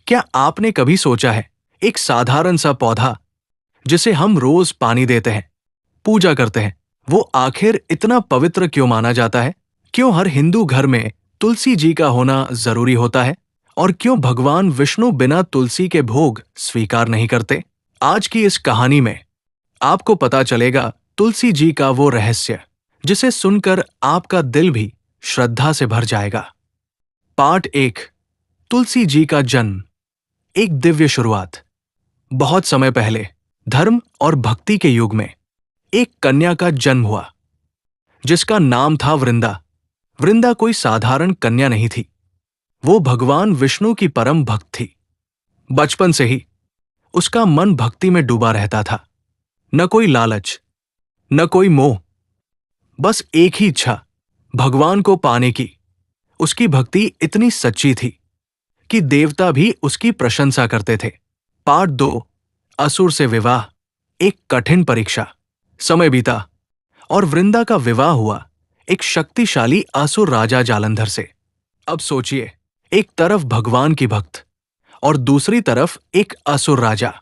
क्या आपने कभी सोचा है, एक साधारण सा पौधा जिसे हम रोज पानी देते हैं, पूजा करते हैं, वो आखिर इतना पवित्र क्यों माना जाता है? क्यों हर हिंदू घर में तुलसी जी का होना जरूरी होता है? और क्यों भगवान विष्णु बिना तुलसी के भोग स्वीकार नहीं करते? आज की इस कहानी में आपको पता चलेगा तुलसी जी का वो रहस्य जिसे सुनकर आपका दिल भी श्रद्धा से भर जाएगा। पार्ट 1, तुलसी जी का जन्म, एक दिव्य शुरुआत। बहुत समय पहले धर्म और भक्ति के युग में एक कन्या का जन्म हुआ जिसका नाम था वृंदा। वृंदा कोई साधारण कन्या नहीं थी, वो भगवान विष्णु की परम भक्त थी। बचपन से ही उसका मन भक्ति में डूबा रहता था। न कोई लालच, न कोई मोह, बस एक ही इच्छा, भगवान को पाने की। उसकी भक्ति इतनी सच्ची थी कि देवता भी उसकी प्रशंसा करते थे। पार्ट 2, असुर से विवाह, एक कठिन परीक्षा। समय बीता और वृंदा का विवाह हुआ एक शक्तिशाली असुर राजा जालंधर से। अब सोचिए, एक तरफ भगवान की भक्त और दूसरी तरफ एक असुर राजा।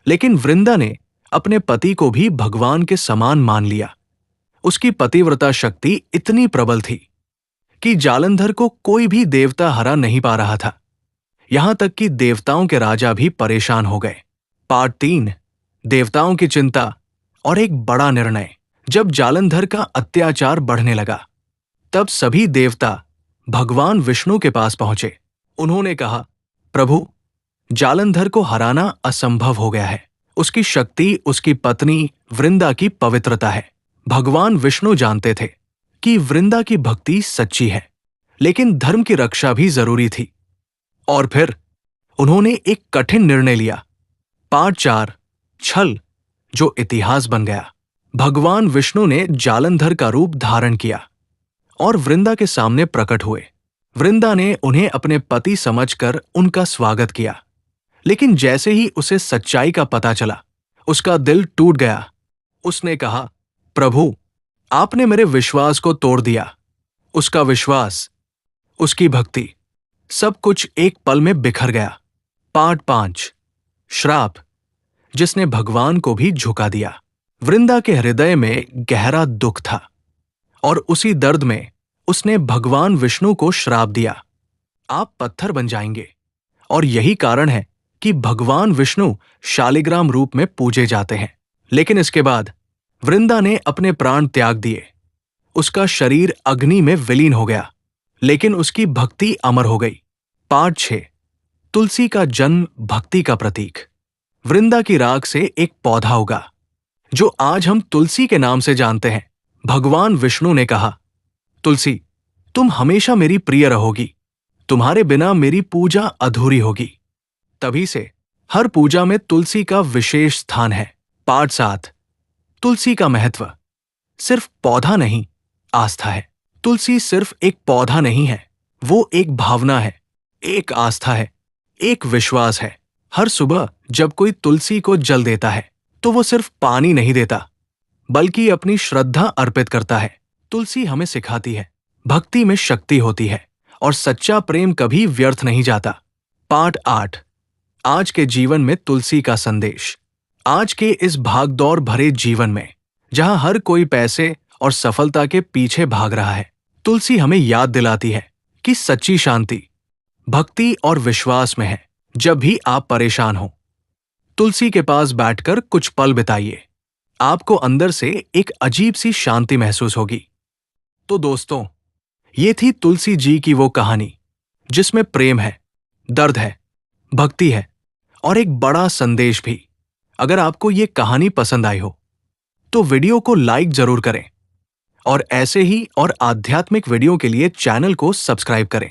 लेकिन वृंदा ने अपने पति को भी भगवान के समान मान लिया। उसकी पतिव्रता शक्ति इतनी प्रबल थी कि जालंधर को कोई भी देवता हरा नहीं पा रहा था। यहां तक कि देवताओं के राजा भी परेशान हो गए। पार्ट 3, देवताओं की चिंता और एक बड़ा निर्णय। जब जालंधर का अत्याचार बढ़ने लगा, तब सभी देवता भगवान विष्णु के पास पहुंचे। उन्होंने कहा, प्रभु, जालंधर को हराना असंभव हो गया है। उसकी शक्ति उसकी पत्नी वृंदा की पवित्रता है। भगवान विष्णु जानते थे कि वृंदा की भक्ति सच्ची है, लेकिन धर्म की रक्षा भी जरूरी थी। और फिर उन्होंने एक कठिन निर्णय लिया। पार्ट 4, छल, जो इतिहास बन गया। भगवान विष्णु ने जालंधर का रूप धारण किया और वृंदा के सामने प्रकट हुए। वृंदा ने उन्हें अपने पति समझकर उनका स्वागत किया, लेकिन जैसे ही उसे सच्चाई का पता चला, उसका दिल टूट गया। उसने कहा, प्रभु, आपने मेरे विश्वास को तोड़ दिया। उसका विश्वास, उसकी भक्ति, सब कुछ एक पल में बिखर गया। पार्ट 5, श्राप, जिसने भगवान को भी झुका दिया। वृंदा के हृदय में गहरा दुख था और उसी दर्द में उसने भगवान विष्णु को श्राप दिया, आप पत्थर बन जाएंगे। और यही कारण है कि भगवान विष्णु शालिग्राम रूप में पूजे जाते हैं। लेकिन इसके बाद वृंदा ने अपने प्राण त्याग दिए। उसका शरीर अग्नि में विलीन हो गया, लेकिन उसकी भक्ति अमर हो गई। पार्ट 6, तुलसी का जन्म, भक्ति का प्रतीक। वृंदा की राख से एक पौधा उगा जो आज हम तुलसी के नाम से जानते हैं। भगवान विष्णु ने कहा, तुलसी, तुम हमेशा मेरी प्रिय रहोगी, तुम्हारे बिना मेरी पूजा अधूरी होगी। तभी से हर पूजा में तुलसी का विशेष स्थान है। पार्ट 7, तुलसी का महत्व, सिर्फ पौधा नहीं, आस्था है। तुलसी सिर्फ एक पौधा नहीं है, वो एक भावना है, एक आस्था है, एक विश्वास है। हर सुबह जब कोई तुलसी को जल देता है, तो वो सिर्फ पानी नहीं देता, बल्कि अपनी श्रद्धा अर्पित करता है। तुलसी हमें सिखाती है, भक्ति में शक्ति होती है और सच्चा प्रेम कभी व्यर्थ नहीं जाता। पार्ट 8, आज के जीवन में तुलसी का संदेश। आज के इस भागदौड़ भरे जीवन में, जहां हर कोई पैसे और सफलता के पीछे भाग रहा है, तुलसी हमें याद दिलाती है कि सच्ची शांति भक्ति और विश्वास में है। जब भी आप परेशान हो, तुलसी के पास बैठकर कुछ पल बिताइए, आपको अंदर से एक अजीब सी शांति महसूस होगी। तो दोस्तों, ये थी तुलसी जी की वो कहानी जिसमें प्रेम है, दर्द है, भक्ति है और एक बड़ा संदेश भी। अगर आपको ये कहानी पसंद आई हो तो वीडियो को लाइक जरूर करें और ऐसे ही और आध्यात्मिक वीडियो के लिए चैनल को सब्सक्राइब करें।